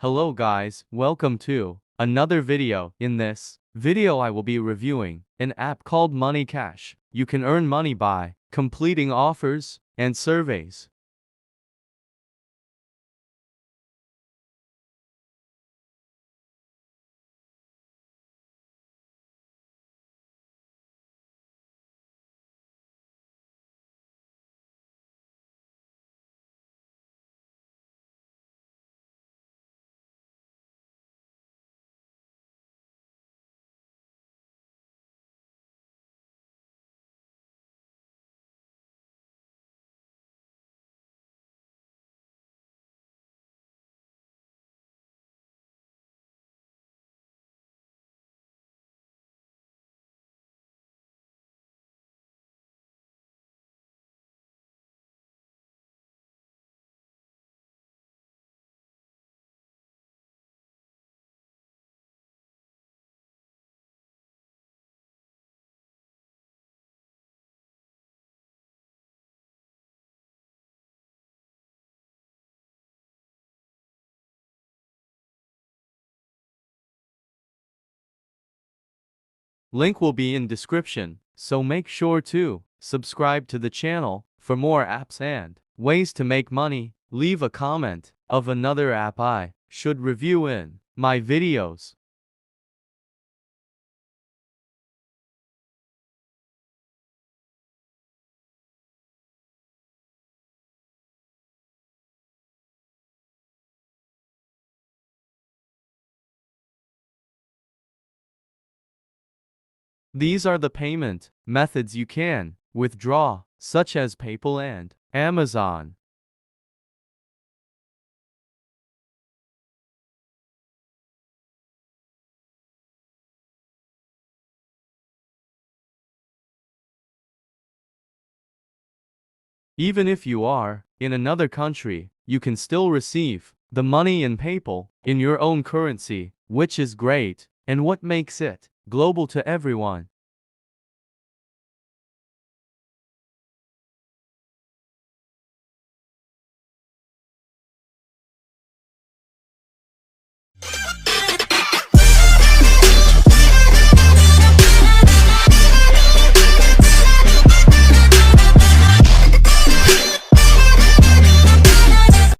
Hello guys, welcome to another video. In this video I will be reviewing an app called MoneyCash. You can earn money by completing offers and surveys. Link will be in description, so make sure to subscribe to the channel for more apps and ways to make money. Leave a comment of another app I should review in my videos. These are the payment methods you can withdraw, such as PayPal and Amazon. Even if you are in another country, you can still receive the money in PayPal in your own currency, which is great, and what makes it global to everyone.